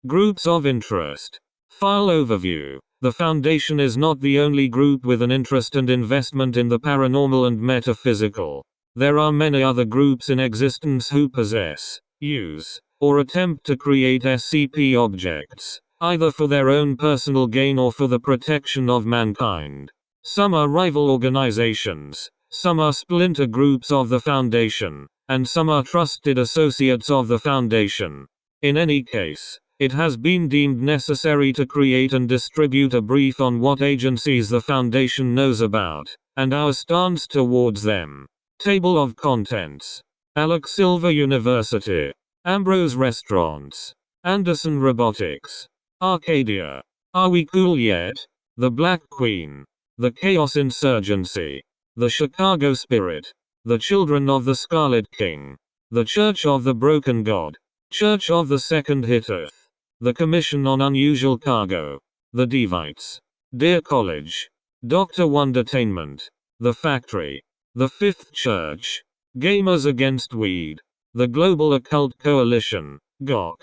Groups of interest. File overview. The Foundation is not the only group with an interest and investment in the paranormal and metaphysical. There are many other groups in existence who possess, use, or attempt to create SCP objects, either for their own personal gain or for the protection of mankind. Some are rival organizations, some are splinter groups of the Foundation, and some are trusted associates of the Foundation. In any case, it has been deemed necessary to create and distribute a brief on what agencies the Foundation knows about, and our stance towards them. Table of Contents. Alexylva University. Ambrose Restaurants. Anderson Robotics. Arcadia. Are We Cool Yet? The Black Queen. The Chaos Insurgency. The Chicago Spirit. The Children of the Scarlet King. The Church of the Broken God. Church of the Second Hytoth. The Commission on Unusual Cargo. The Daevites. Dear College. Dr. Wondertainment. The Factory. The Fifth Church. Gamers Against Weed. The Global Occult Coalition. GOC.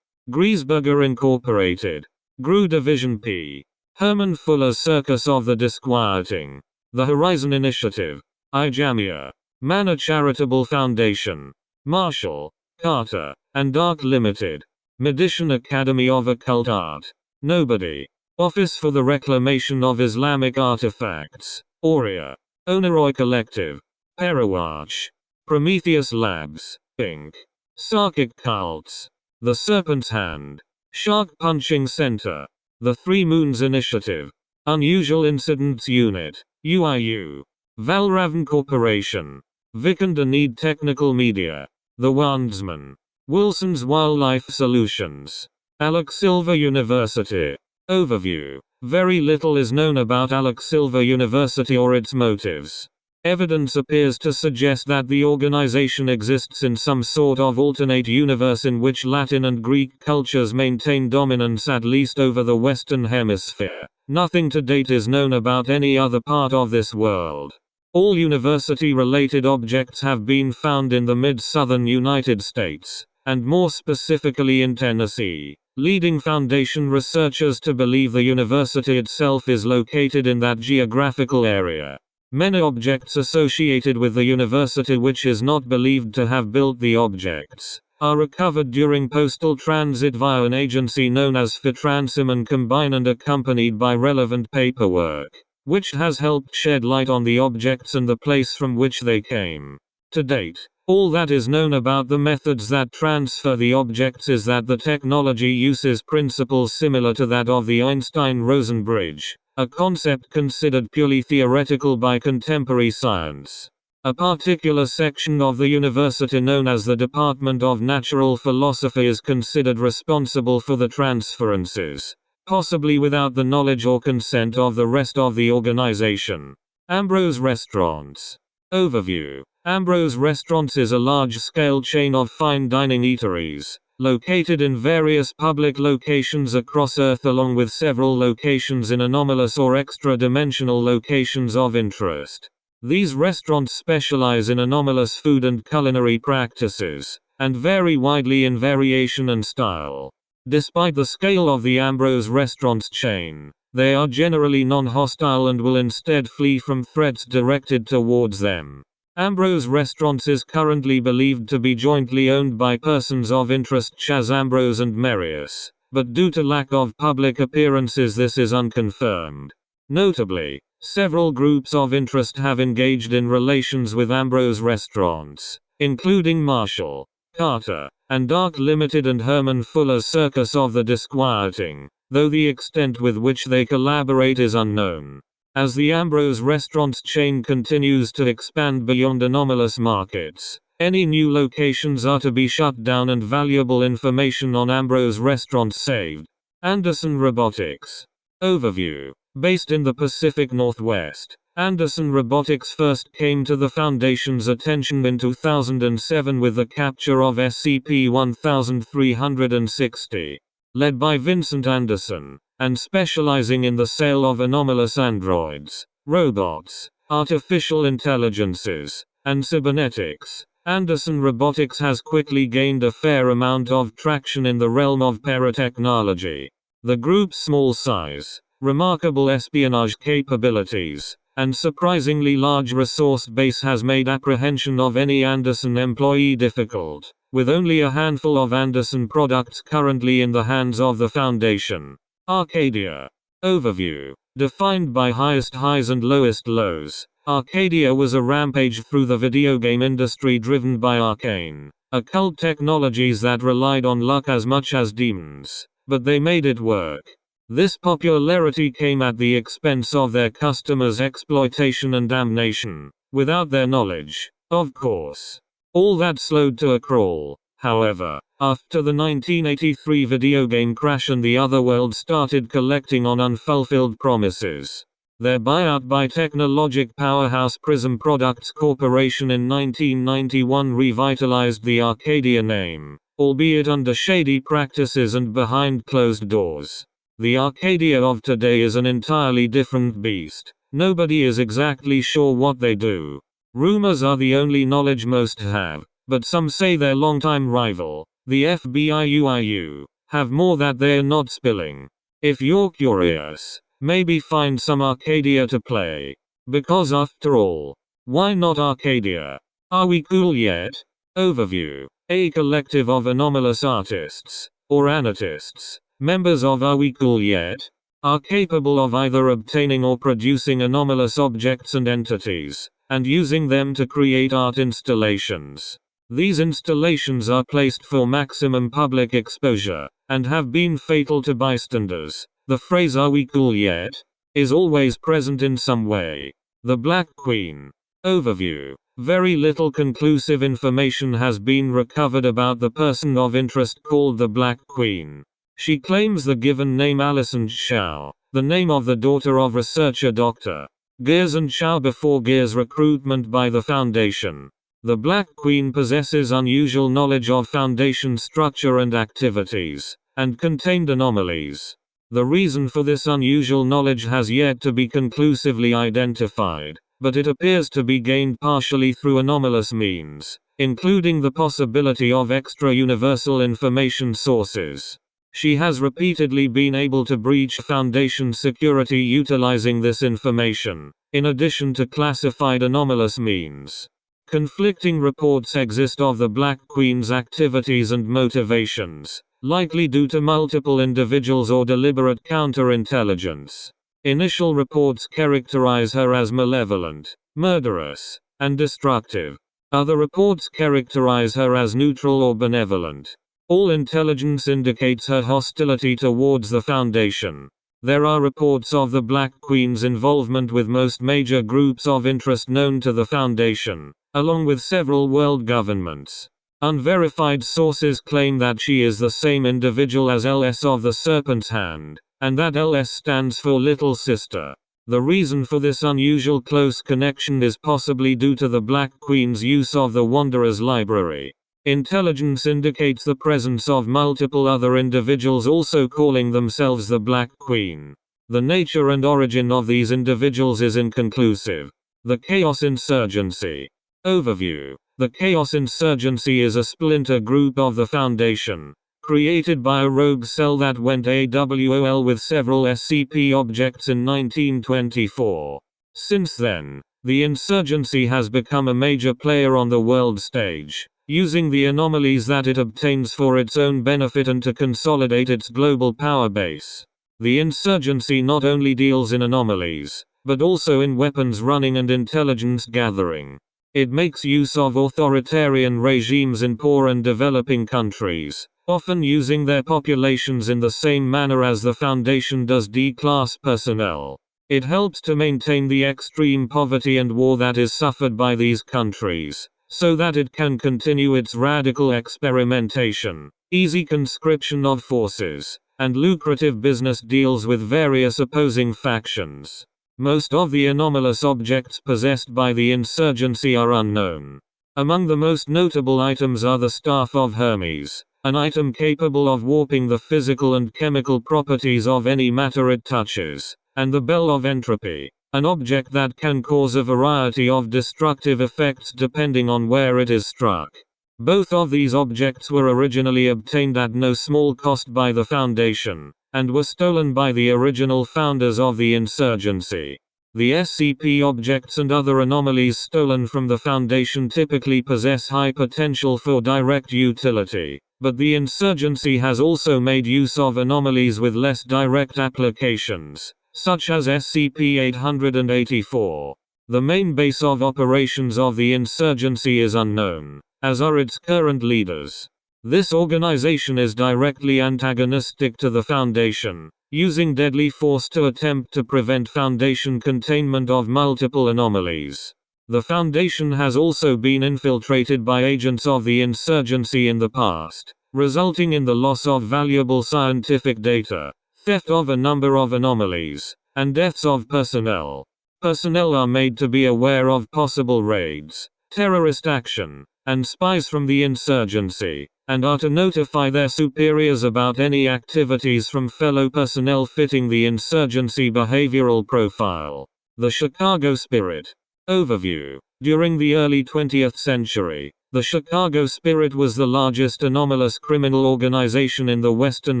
Greazeburger Incorporated. GRU Division P. Herman Fuller's Circus of the Disquieting. The Horizon Initiative. IJAMEA. Manna Charitable Foundation. Marshall, Carter, and Dark Limited. Medician Academy of Occult Art. Nobody. Office for the Reclamation of Islamic Artifacts. ORIA. Oneiroi Collective. Parawatch. Prometheus Labs, Inc. Sarkic Cults. The Serpent's Hand. Shark Punching Center. The Three Moons Initiative. Unusual Incidents Unit. UIU. Valravn Corporation. Vikander-Kneed Technical Media. The Wandsmen. Wilson's Wildlife Solutions. Alexylva University. Overview. Very little is known about Alexylva University or its motives. Evidence appears to suggest that the organization exists in some sort of alternate universe in which Latin and Greek cultures maintain dominance at least over the Western Hemisphere. Nothing to date is known about any other part of this world. All university-related objects have been found in the mid-southern United States, and more specifically in Tennessee, leading Foundation researchers to believe the university itself is located in that geographical area. Many objects associated with the university which is not believed to have built the objects, are recovered during postal transit via an agency known as FITransim and combined and accompanied by relevant paperwork, which has helped shed light on the objects and the place from which they came. To date, all that is known about the methods that transfer the objects is that the technology uses principles similar to that of the Einstein-Rosen bridge, a concept considered purely theoretical by contemporary science. A particular section of the university known as the Department of Natural Philosophy is considered responsible for the transferences, possibly without the knowledge or consent of the rest of the organization. Ambrose Restaurants. Overview. Ambrose Restaurants is a large-scale chain of fine dining eateries, located in various public locations across Earth along with several locations in anomalous or extra-dimensional locations of interest. These restaurants specialize in anomalous food and culinary practices, and vary widely in variation and style. Despite the scale of the Ambrose Restaurants chain, they are generally non-hostile and will instead flee from threats directed towards them. Ambrose Restaurants is currently believed to be jointly owned by persons of interest Chaz Ambrose and Marius, but due to lack of public appearances this is unconfirmed. Notably, several groups of interest have engaged in relations with Ambrose Restaurants, including Marshall, Carter, and Dark Limited and Herman Fuller's Circus of the Disquieting, though the extent with which they collaborate is unknown. As the Ambrose Restaurants chain continues to expand beyond anomalous markets, any new locations are to be shut down and valuable information on Ambrose Restaurants saved. Anderson Robotics. Overview. Based in the Pacific Northwest, Anderson Robotics first came to the Foundation's attention in 2007 with the capture of SCP-1360. Led by Vincent Anderson, and specializing in the sale of anomalous androids, robots, artificial intelligences, and cybernetics, Anderson Robotics has quickly gained a fair amount of traction in the realm of paratechnology. The group's small size, remarkable espionage capabilities, and surprisingly large resource base has made apprehension of any Anderson employee difficult, with only a handful of Anderson products currently in the hands of the Foundation. Arcadia. Overview. Defined by highest highs and lowest lows, Arcadia was a rampage through the video game industry driven by arcane, occult technologies that relied on luck as much as demons, but they made it work. This popularity came at the expense of their customers' exploitation and damnation, without their knowledge, of course. All that slowed to a crawl, however, after the 1983 video game crash and the otherworld started collecting on unfulfilled promises. Their buyout by technologic powerhouse Prism Products Corporation in 1991 revitalized the Arcadia name, albeit under shady practices and behind closed doors. The Arcadia of today is an entirely different beast. Nobody is exactly sure what they do. Rumors are the only knowledge most have, but some say their longtime rival, the FBI have more that they're not spilling. If you're curious, maybe find some Arcadia to play. Because after all, why not Arcadia? Are we cool yet? Overview. A collective of anomalous artists, or anarchists, members of Are We Cool Yet? Are capable of either obtaining or producing anomalous objects and entities, and using them to create art installations. These installations are placed for maximum public exposure, and have been fatal to bystanders. The phrase "Are we cool yet?" is always present in some way. The Black Queen. Overview. Very little conclusive information has been recovered about the person of interest called the Black Queen. She claims the given name Alison Chow, the name of the daughter of researcher Dr. Gerson Chow before Gear's recruitment by the Foundation. The Black Queen possesses unusual knowledge of Foundation structure and activities, and contained anomalies. The reason for this unusual knowledge has yet to be conclusively identified, but it appears to be gained partially through anomalous means, including the possibility of extra-universal information sources. She has repeatedly been able to breach Foundation security utilizing this information, in addition to classified anomalous means. Conflicting reports exist of the Black Queen's activities and motivations, likely due to multiple individuals or deliberate counterintelligence. Initial reports characterize her as malevolent, murderous, and destructive. Other reports characterize her as neutral or benevolent. All intelligence indicates her hostility towards the Foundation. There are reports of the Black Queen's involvement with most major groups of interest known to the Foundation, along with several world governments. Unverified sources claim that she is the same individual as LS of the Serpent's Hand, and that LS stands for Little Sister. The reason for this unusual close connection is possibly due to the Black Queen's use of the Wanderer's Library. Intelligence indicates the presence of multiple other individuals also calling themselves the Black Queen. The nature and origin of these individuals is inconclusive. The Chaos Insurgency. Overview. The Chaos Insurgency is a splinter group of the Foundation, created by a rogue cell that went AWOL with several SCP objects in 1924. Since then, the insurgency has become a major player on the world stage, using the anomalies that it obtains for its own benefit and to consolidate its global power base. The insurgency not only deals in anomalies, but also in weapons running and intelligence gathering. It makes use of authoritarian regimes in poor and developing countries, often using their populations in the same manner as the Foundation does D-class personnel. It helps to maintain the extreme poverty and war that is suffered by these countries, so that it can continue its radical experimentation, easy conscription of forces, and lucrative business deals with various opposing factions. Most of the anomalous objects possessed by the insurgency are unknown. Among the most notable items are the Staff of Hermes, an item capable of warping the physical and chemical properties of any matter it touches, and the Bell of Entropy, an object that can cause a variety of destructive effects depending on where it is struck. Both of these objects were originally obtained at no small cost by the Foundation, and were stolen by the original founders of the insurgency. The SCP objects and other anomalies stolen from the Foundation typically possess high potential for direct utility, but the insurgency has also made use of anomalies with less direct applications, such as SCP-884. The main base of operations of the insurgency is unknown, as are its current leaders. This organization is directly antagonistic to the Foundation, using deadly force to attempt to prevent Foundation containment of multiple anomalies. The Foundation has also been infiltrated by agents of the insurgency in the past, resulting in the loss of valuable scientific data, theft of a number of anomalies, and deaths of personnel. Personnel are made to be aware of possible raids, terrorist action, and spies from the insurgency, and are to notify their superiors about any activities from fellow personnel fitting the insurgency behavioral profile. The Chicago Spirit. Overview. During the early 20th century, the Chicago Spirit was the largest anomalous criminal organization in the Western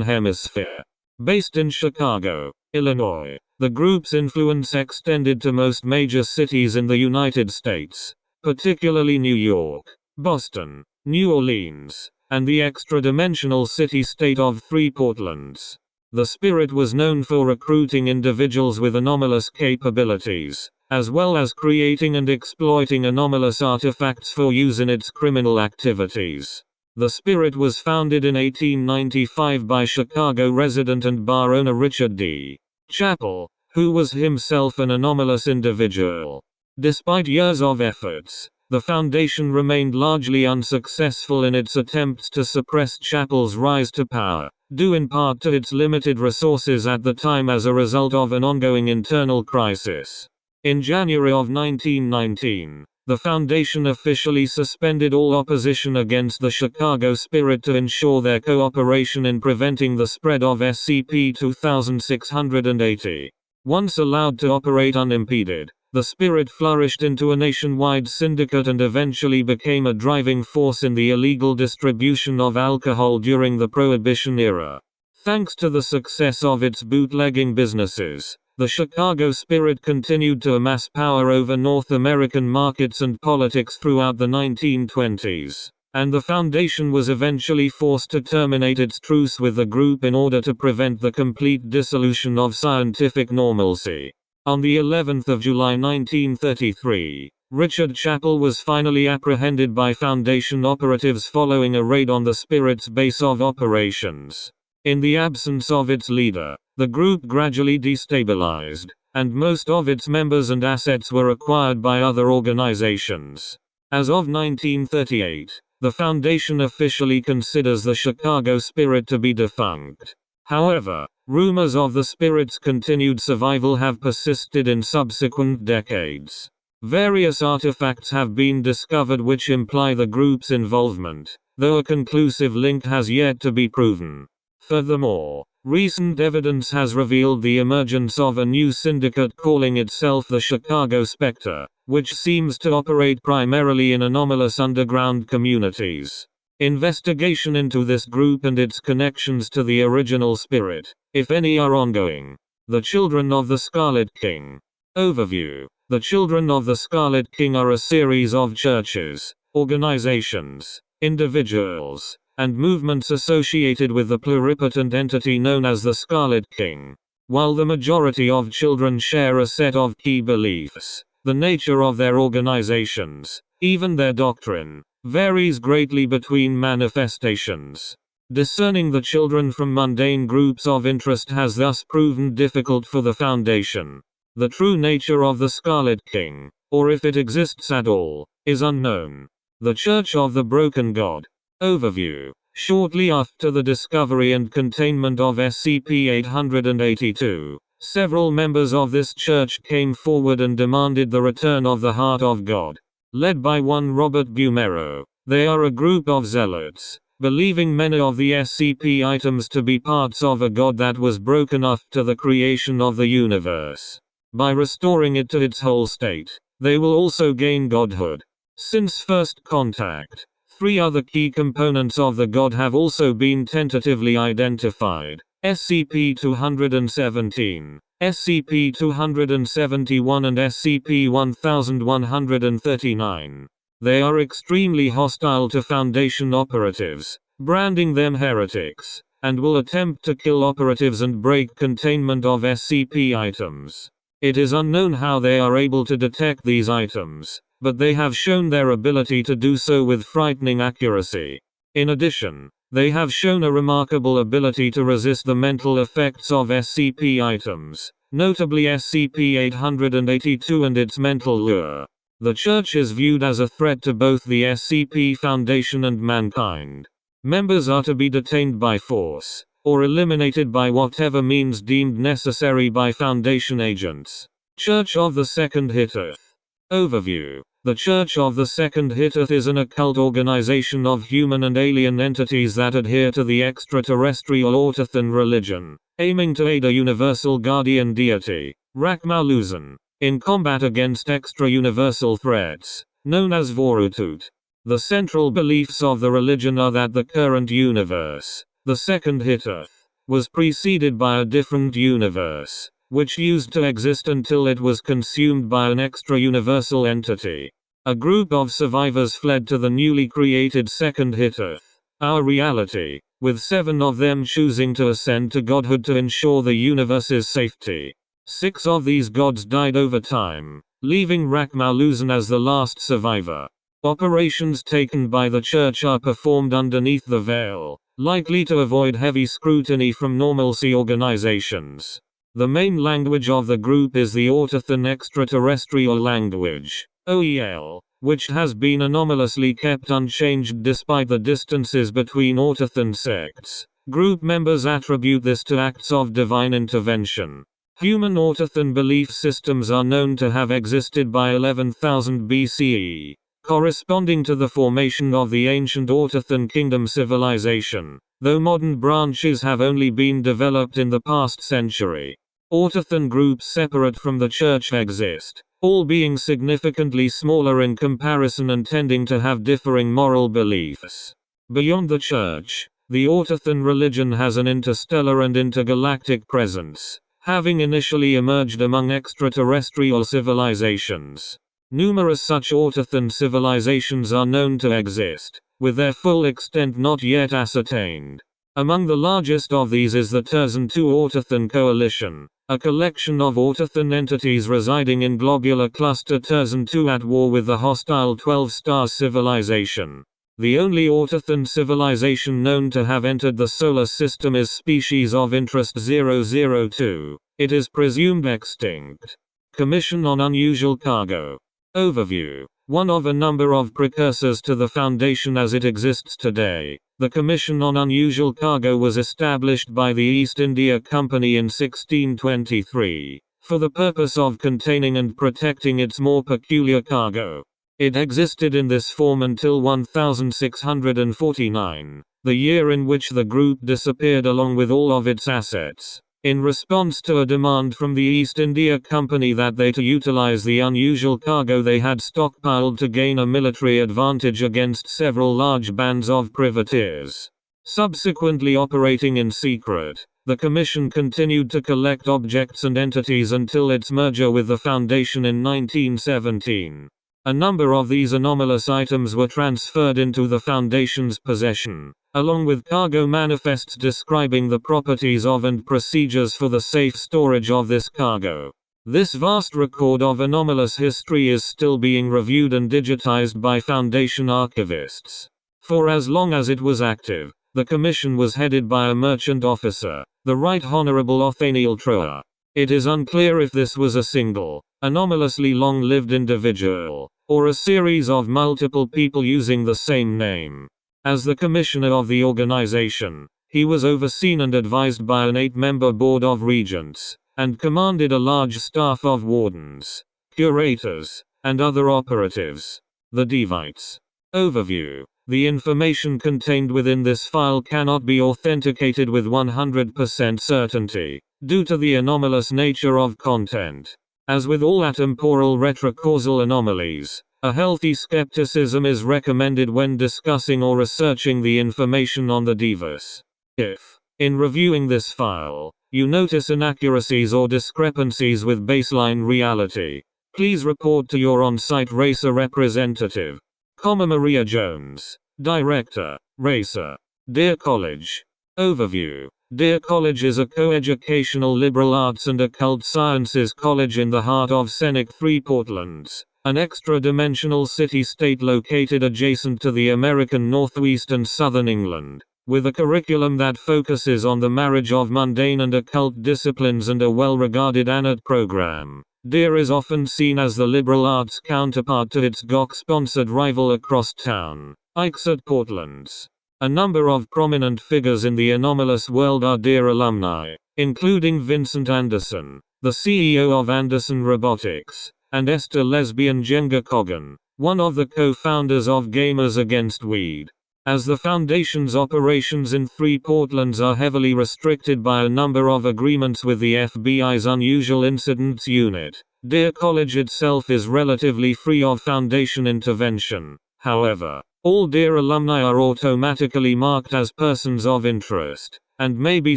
Hemisphere. Based in Chicago, Illinois, the group's influence extended to most major cities in the United States, particularly New York, Boston, New Orleans, and the extra-dimensional city-state of Three Portlands. The Spirit was known for recruiting individuals with anomalous capabilities, as well as creating and exploiting anomalous artifacts for use in its criminal activities. The Spirit was founded in 1895 by Chicago resident and bar owner Richard D. Chappell, who was himself an anomalous individual. Despite years of efforts, the Foundation remained largely unsuccessful in its attempts to suppress Chappell's rise to power, due in part to its limited resources at the time as a result of an ongoing internal crisis. In January of 1919, the Foundation officially suspended all opposition against the Chicago Spirit to ensure their cooperation in preventing the spread of SCP-2680. Once allowed to operate unimpeded, the Spirit flourished into a nationwide syndicate and eventually became a driving force in the illegal distribution of alcohol during the Prohibition era. Thanks to the success of its bootlegging businesses, the Chicago Spirit continued to amass power over North American markets and politics throughout the 1920s, and the Foundation was eventually forced to terminate its truce with the group in order to prevent the complete dissolution of scientific normalcy. On the 11th of July 1933, Richard Chappell was finally apprehended by Foundation operatives following a raid on the Spirit's base of operations. In the absence of its leader, the group gradually destabilized, and most of its members and assets were acquired by other organizations. As of 1938, the Foundation officially considers the Chicago Spirit to be defunct. However, rumors of the Spirit's continued survival have persisted in subsequent decades. Various artifacts have been discovered which imply the group's involvement, though a conclusive link has yet to be proven. Furthermore, recent evidence has revealed the emergence of a new syndicate calling itself the Chicago Spectre, which seems to operate primarily in anomalous underground communities. Investigation into this group and its connections to the original Spirit, if any, are ongoing. The Children of the Scarlet King. Overview. The Children of the Scarlet King are a series of churches, organizations, individuals, and movements associated with the pluripotent entity known as the Scarlet King. While the majority of children share a set of key beliefs, the nature of their organizations, even their doctrine, varies greatly between manifestations. Discerning the children from mundane groups of interest has thus proven difficult for the Foundation. The true nature of the Scarlet King, or if it exists at all, is unknown. The Church of the Broken God. Overview. Shortly after the discovery and containment of SCP-882, several members of this church came forward and demanded the return of the Heart of God. Led by one Robert Bumero, they are a group of zealots, believing many of the SCP items to be parts of a god that was broken after the creation of the universe. By restoring it to its whole state, they will also gain godhood. Since first contact, 3 other key components of the god have also been tentatively identified: SCP-217, SCP-271 and SCP-1139. They are extremely hostile to Foundation operatives, branding them heretics, and will attempt to kill operatives and break containment of SCP items. It is unknown how they are able to detect these items, but they have shown their ability to do so with frightening accuracy. In addition, they have shown a remarkable ability to resist the mental effects of SCP items, notably SCP-882 and its mental lure. The Church is viewed as a threat to both the SCP Foundation and mankind. Members are to be detained by force, or eliminated by whatever means deemed necessary by Foundation agents. Church of the Second Hytoth. Overview. The Church of the Second Hytoth is an occult organization of human and alien entities that adhere to the extraterrestrial Ortothan religion, aiming to aid a universal guardian deity, Reclamation, in combat against extra-universal threats, known as Vorutut. The central beliefs of the religion are that the current universe, the Second Hytoth, was preceded by a different universe, which used to exist until it was consumed by an extra-universal entity. A group of survivors fled to the newly created Second Hytoth, our reality, with 7 of them choosing to ascend to godhood to ensure the universe's safety. 6 of these gods died over time, leaving Reclamation as the last survivor. Operations taken by the Church are performed underneath the veil, likely to avoid heavy scrutiny from normalcy organizations. The main language of the group is the Ortothan Extraterrestrial Language, OEL, which has been anomalously kept unchanged despite the distances between Ortothan sects. Group members attribute this to acts of divine intervention. Human Ortothan belief systems are known to have existed by 11,000 BCE, corresponding to the formation of the ancient Ortothan kingdom civilization, though modern branches have only been developed in the past century. Ortothan groups separate from the Church exist, all being significantly smaller in comparison and tending to have differing moral beliefs. Beyond the Church, the Ortothan religion has an interstellar and intergalactic presence, having initially emerged among extraterrestrial civilizations. Numerous such Ortothan civilizations are known to exist, with their full extent not yet ascertained. Among the largest of these is the Terzan II Ortothan Coalition, a collection of Ortothan entities residing in globular cluster Terzan II at war with the hostile 12-star civilization. The only Ortothan civilization known to have entered the solar system is Species of Interest 002. It is presumed extinct. Commission on Unusual Cargo. Overview. One of a number of precursors to the Foundation as it exists today, the Commission on Unusual Cargo was established by the East India Company in 1623, for the purpose of containing and protecting its more peculiar cargo. It existed in this form until 1649, the year in which the group disappeared along with all of its assets, in response to a demand from the East India Company that they to utilize the unusual cargo they had stockpiled to gain a military advantage against several large bands of privateers. Subsequently operating in secret, the Commission continued to collect objects and entities until its merger with the Foundation in 1917. A number of these anomalous items were transferred into the Foundation's possession, along with cargo manifests describing the properties of and procedures for the safe storage of this cargo. This vast record of anomalous history is still being reviewed and digitized by Foundation archivists. For as long as it was active, the Commission was headed by a merchant officer, the Right Honorable Othaniel Troa. It is unclear if this was a single, anomalously long-lived individual, or a series of multiple people using the same name. As the commissioner of the organization, he was overseen and advised by an 8-member board of regents, and commanded a large staff of wardens, curators, and other operatives. The Daevites. Overview. The information contained within this file cannot be authenticated with 100% certainty, due to the anomalous nature of content. As with all atemporal retrocausal anomalies, a healthy skepticism is recommended when discussing or researching the information on the Daevites. If, in reviewing this file, you notice inaccuracies or discrepancies with baseline reality, please report to your on-site RACER representative. Maria Jones, Director, RACER. Dear College. Overview. Dear College is a co-educational liberal arts and occult sciences college in the heart of Scenic Three Portlands, an extra-dimensional city-state located adjacent to the American Northwest and Southern England, with a curriculum that focuses on the marriage of mundane and occult disciplines and a well-regarded ANAT program. DEAR is often seen as the liberal arts counterpart to its GOC-sponsored rival across town, IJAMEA Portlands. A number of prominent figures in the anomalous world are DEAR alumni, including Vincent Anderson, the CEO of Anderson Robotics, and Esther Lesbian Jenga Coggan, one of the co-founders of Gamers Against Weed. As the Foundation's operations in Three Portlands are heavily restricted by a number of agreements with the FBI's Unusual Incidents Unit, DEAR College itself is relatively free of Foundation intervention. However, all DEAR alumni are automatically marked as persons of interest, and may be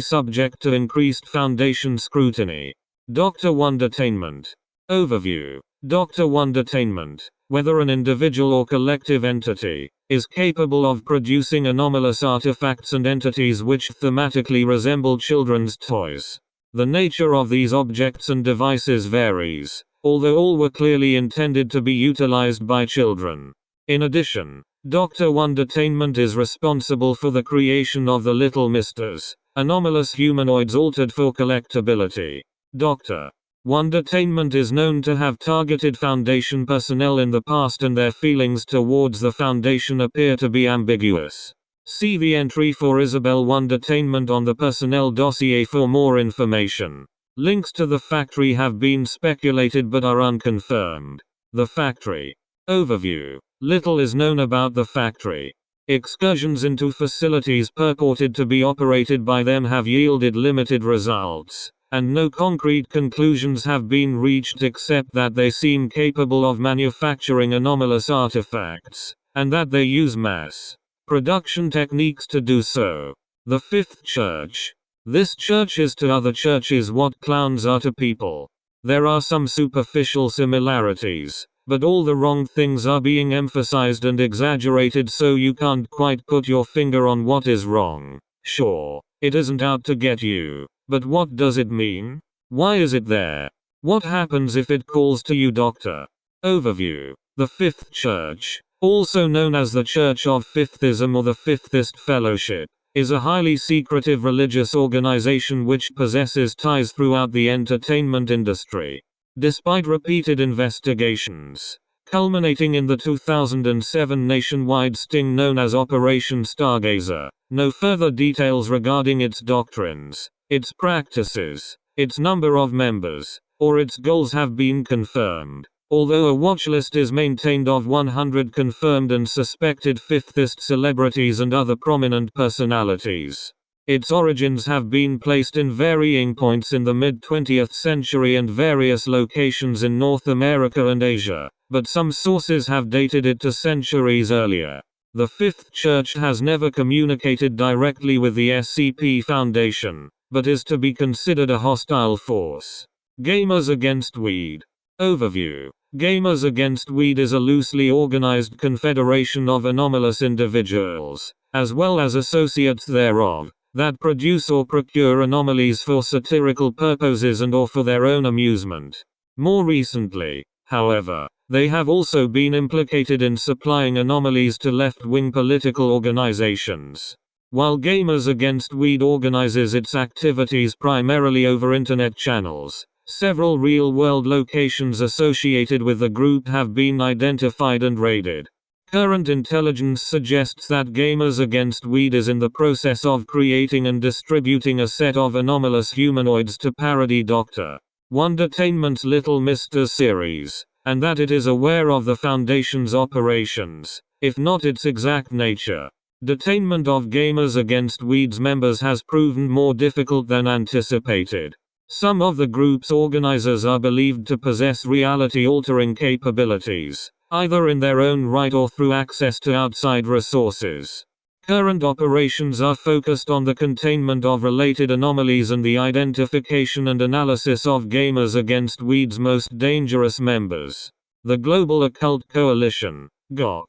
subject to increased Foundation scrutiny. Dr. Wondertainment. Overview. Dr. Wondertainment, whether an individual or collective entity, is capable of producing anomalous artifacts and entities which thematically resemble children's toys. The nature of these objects and devices varies, although all were clearly intended to be utilized by children. In addition, Dr. Wondertainment is responsible for the creation of the Little Misters, anomalous humanoids altered for collectability. Dr. Wondertainment is known to have targeted Foundation personnel in the past, and their feelings towards the Foundation appear to be ambiguous. See the entry for Isabel Wondertainment on the personnel dossier for more information. Links to the factory have been speculated but are unconfirmed. The factory. Overview. Little is known about the factory. Excursions into facilities purported to be operated by them have yielded limited results, and no concrete conclusions have been reached except that they seem capable of manufacturing anomalous artifacts, and that they use mass production techniques to do so. The Fifth Church. This church is to other churches what clowns are to people. There are some superficial similarities, but all the wrong things are being emphasized and exaggerated, so you can't quite put your finger on what is wrong. Sure, it isn't out to get you. But what does it mean? Why is it there? What happens if it calls to you, Doctor? Overview. The Fifth Church, also known as the Church of Fifthism or the Fifthist Fellowship, is a highly secretive religious organization which possesses ties throughout the entertainment industry. Despite repeated investigations, culminating in the 2007 nationwide sting known as Operation Stargazer, no further details regarding its doctrines, its practices, its number of members, or its goals have been confirmed, although a watchlist is maintained of 100 confirmed and suspected Fifthist celebrities and other prominent personalities. Its origins have been placed in varying points in the mid-20th century and various locations in North America and Asia, but some sources have dated it to centuries earlier. The Fifth Church has never communicated directly with the SCP Foundation, but is to be considered a hostile force. Gamers Against Weed. Overview. Gamers Against Weed is a loosely organized confederation of anomalous individuals, as well as associates thereof, that produce or procure anomalies for satirical purposes and or for their own amusement. More recently, however, they have also been implicated in supplying anomalies to left-wing political organizations. While Gamers Against Weed organizes its activities primarily over internet channels, several real-world locations associated with the group have been identified and raided. Current intelligence suggests that Gamers Against Weed is in the process of creating and distributing a set of anomalous humanoids to parody Dr. Wondertainment's Little Misters series, and that it is aware of the Foundation's operations, if not its exact nature. Detainment of Gamers Against Weed's members has proven more difficult than anticipated. Some of the group's organizers are believed to possess reality-altering capabilities, either in their own right or through access to outside resources. Current operations are focused on the containment of related anomalies and the identification and analysis of gamers against Weed's most dangerous members. The Global Occult Coalition, GOC.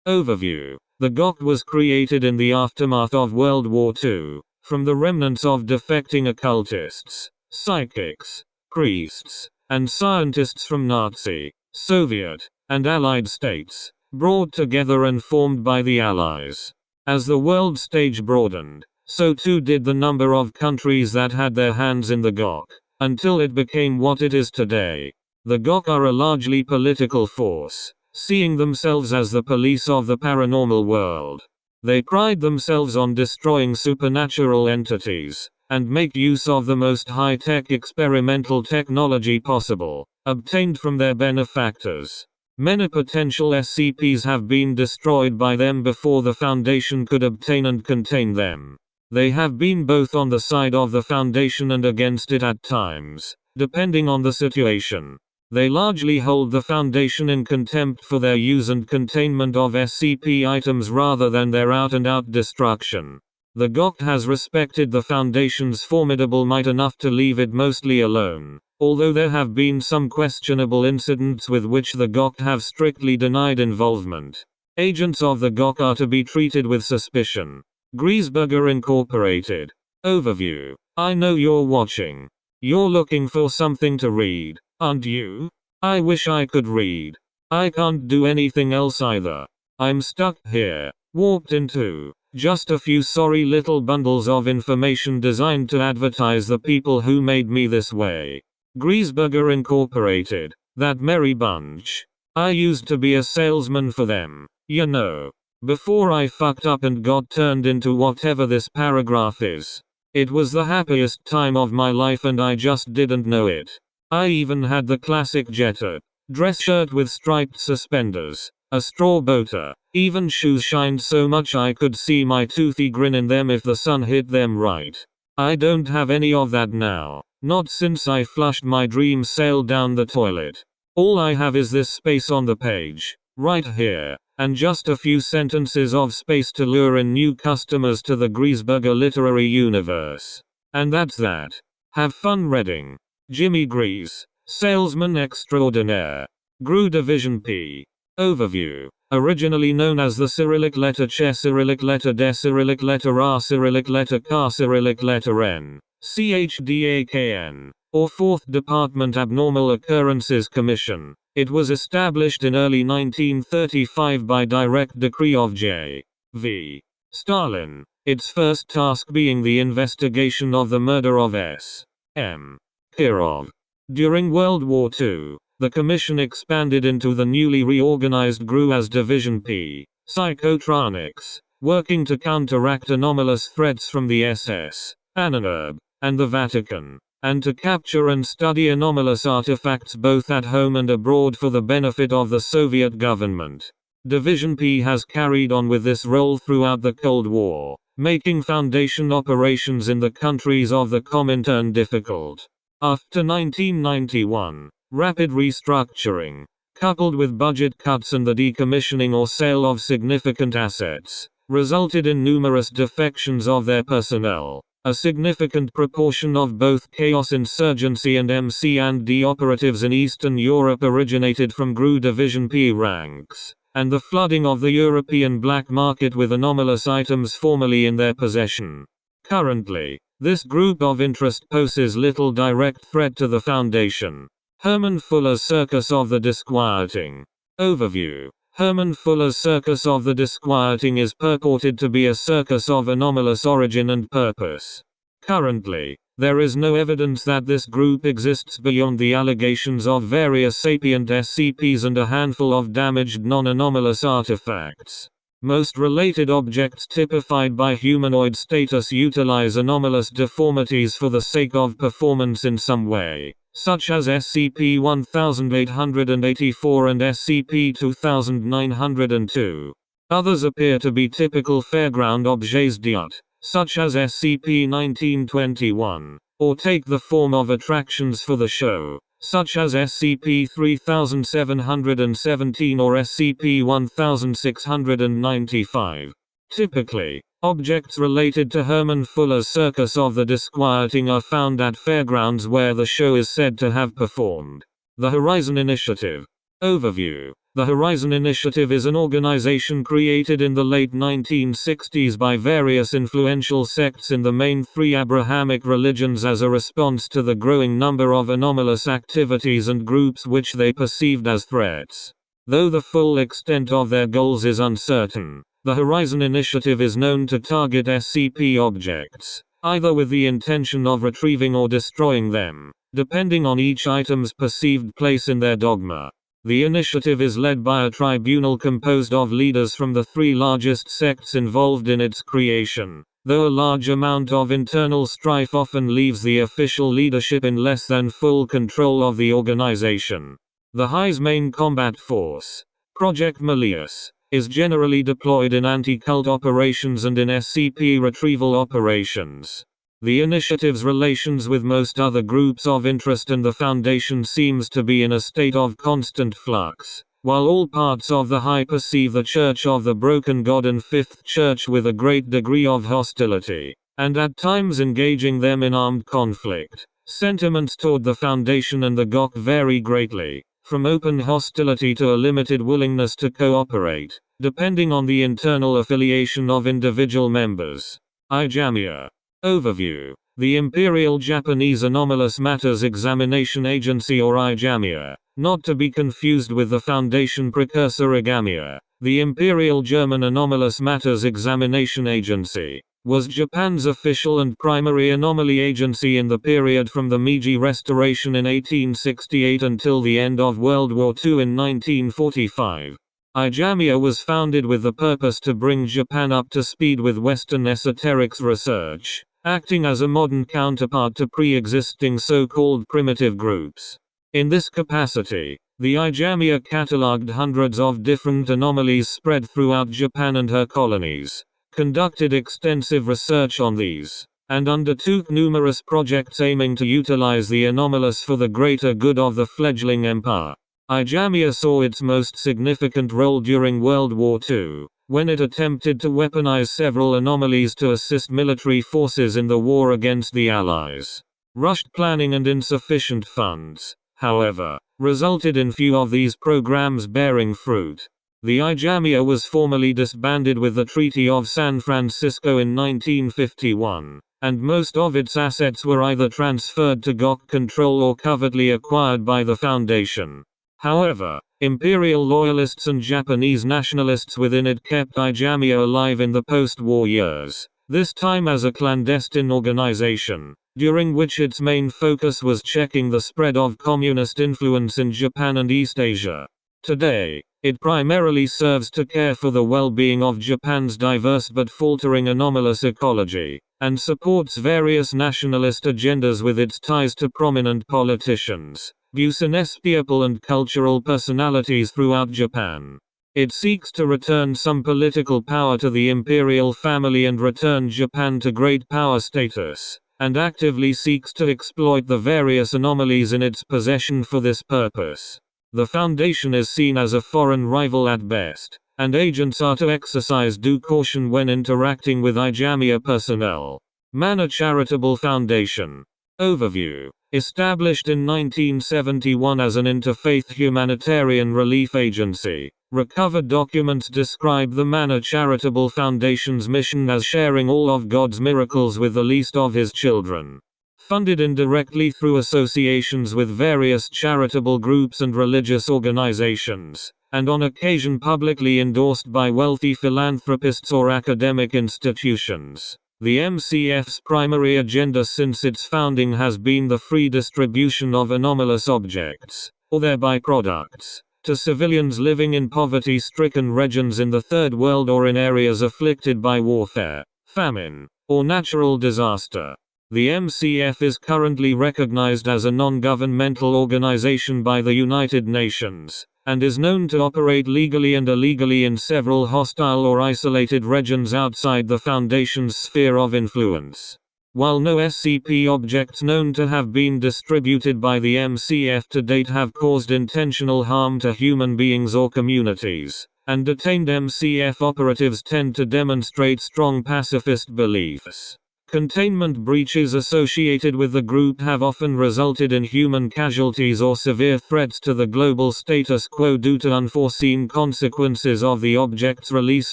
Overview. The GOC was created in the aftermath of World War II, from the remnants of defecting occultists, psychics, priests, and scientists from Nazi, Soviet, and Allied states, brought together and formed by the Allies. As the world stage broadened, so too did the number of countries that had their hands in the GOC, until it became what it is today. The GOC are a largely political force, seeing themselves as the police of the paranormal world. They pride themselves on destroying supernatural entities, and make use of the most high-tech experimental technology possible, obtained from their benefactors. Many potential SCPs have been destroyed by them before the Foundation could obtain and contain them. They have been both on the side of the Foundation and against it at times, depending on the situation. They largely hold the Foundation in contempt for their use and containment of SCP items rather than their out-and-out destruction. The GOC has respected the Foundation's formidable might enough to leave it mostly alone, although there have been some questionable incidents with which the GOC have strictly denied involvement. Agents of the GOC are to be treated with suspicion. Greazeburger Incorporated. Overview. I know you're watching. You're looking for something to read, aren't you? I wish I could read. I can't do anything else either. I'm stuck here, warped into just a few sorry little bundles of information designed to advertise the people who made me this way. Greazeburger Incorporated, that merry bunch. I used to be a salesman for them, you know. Before I fucked up and got turned into whatever this paragraph is. It was the happiest time of my life and I just didn't know it. I even had the classic jetted dress shirt with striped suspenders, a straw boater, even shoes shined so much I could see my toothy grin in them if the sun hit them right. I don't have any of that now, not since I flushed my dream sail down the toilet. All I have is this space on the page, right here, and just a few sentences of space to lure in new customers to the Greazeburger literary universe. And that's that. Have fun reading. Jimmy Grease, Salesman Extraordinaire. GRU Division P. Overview. Originally known as the Cyrillic letter Ch, Cyrillic letter De, Cyrillic letter R, Cyrillic letter K, Cyrillic letter N, CHDAKN, or 4th Department Abnormal Occurrences Commission. It was established in early 1935 by direct decree of J.V. Stalin, its first task being the investigation of the murder of S.M. Kirov. During World War II, the commission expanded into the newly reorganized GRU as Division P, Psychotronics, working to counteract anomalous threats from the SS, Ananurb, and the Vatican, and to capture and study anomalous artifacts both at home and abroad for the benefit of the Soviet government. Division P has carried on with this role throughout the Cold War, making Foundation operations in the countries of the Comintern difficult. After 1991, rapid restructuring, coupled with budget cuts and the decommissioning or sale of significant assets, resulted in numerous defections of their personnel. A significant proportion of both Chaos Insurgency and MC&D operatives in Eastern Europe originated from GRU Division P ranks, and the flooding of the European black market with anomalous items formerly in their possession. Currently, this group of interest poses little direct threat to the Foundation. Herman Fuller's Circus of the Disquieting. Overview. Herman Fuller's Circus of the Disquieting is purported to be a circus of anomalous origin and purpose. Currently, there is no evidence that this group exists beyond the allegations of various sapient SCPs and a handful of damaged non-anomalous artifacts. Most related objects typified by humanoid status utilize anomalous deformities for the sake of performance in some way, such as SCP-1884 and SCP-2902. Others appear to be typical fairground objets d'art, such as SCP-1921, or take the form of attractions for the show, such as SCP-3717 or SCP-1695. Typically, objects related to Herman Fuller's Circus of the Disquieting are found at fairgrounds where the show is said to have performed. The Horizon Initiative. Overview. The Horizon Initiative is an organization created in the late 1960s by various influential sects in the main three Abrahamic religions as a response to the growing number of anomalous activities and groups which they perceived as threats. Though the full extent of their goals is uncertain, the Horizon Initiative is known to target SCP objects, either with the intention of retrieving or destroying them, depending on each item's perceived place in their dogma. The initiative is led by a tribunal composed of leaders from the three largest sects involved in its creation, though a large amount of internal strife often leaves the official leadership in less than full control of the organization. The High's main combat force, Project Malleus, is generally deployed in anti-cult operations and in SCP retrieval operations. The initiative's relations with most other groups of interest and the Foundation seems to be in a state of constant flux, while all parts of the High perceive the Church of the Broken God and Fifth Church with a great degree of hostility, and at times engaging them in armed conflict. Sentiments toward the Foundation and the GOC vary greatly, from open hostility to a limited willingness to cooperate, depending on the internal affiliation of individual members. IJAMEA. Overview. The Imperial Japanese Anomalous Matters Examination Agency or IJAMEA, not to be confused with the Foundation precursor IJAMEA, the Imperial German Anomalous Matters Examination Agency, was Japan's official and primary anomaly agency in the period from the Meiji Restoration in 1868 until the end of World War II in 1945. IJAMEA was founded with the purpose to bring Japan up to speed with Western esoterics research, acting as a modern counterpart to pre-existing so-called primitive groups. In this capacity, the IJAMEA catalogued hundreds of different anomalies spread throughout Japan and her colonies, conducted extensive research on these, and undertook numerous projects aiming to utilize the anomalous for the greater good of the fledgling empire. IJAMEA saw its most significant role during World War II, when it attempted to weaponize several anomalies to assist military forces in the war against the Allies. Rushed planning and insufficient funds, however, resulted in few of these programs bearing fruit. The IJAMEA was formally disbanded with the Treaty of San Francisco in 1951, and most of its assets were either transferred to GOC control or covertly acquired by the Foundation. However, Imperial loyalists and Japanese nationalists within it kept IJAMEA alive in the post-war years, this time as a clandestine organization, during which its main focus was checking the spread of communist influence in Japan and East Asia. Today, it primarily serves to care for the well-being of Japan's diverse but faltering anomalous ecology, and supports various nationalist agendas with its ties to prominent politicians, businesspeople and cultural personalities throughout Japan. It seeks to return some political power to the imperial family and return Japan to great power status, and actively seeks to exploit the various anomalies in its possession for this purpose. The Foundation is seen as a foreign rival at best, and agents are to exercise due caution when interacting with IJAMEA personnel. Manna Charitable Foundation. Overview. Established in 1971 as an interfaith humanitarian relief agency, recovered documents describe the Manna Charitable Foundation's mission as sharing all of God's miracles with the least of His children. Funded indirectly through associations with various charitable groups and religious organizations, and on occasion publicly endorsed by wealthy philanthropists or academic institutions. The MCF's primary agenda since its founding has been the free distribution of anomalous objects, or their byproducts, to civilians living in poverty-stricken regions in the Third World or in areas afflicted by warfare, famine, or natural disaster. The MCF is currently recognized as a non-governmental organization by the United Nations, and is known to operate legally and illegally in several hostile or isolated regions outside the Foundation's sphere of influence. While no SCP objects known to have been distributed by the MCF to date have caused intentional harm to human beings or communities, and detained MCF operatives tend to demonstrate strong pacifist beliefs. Containment breaches associated with the group have often resulted in human casualties or severe threats to the global status quo due to unforeseen consequences of the object's release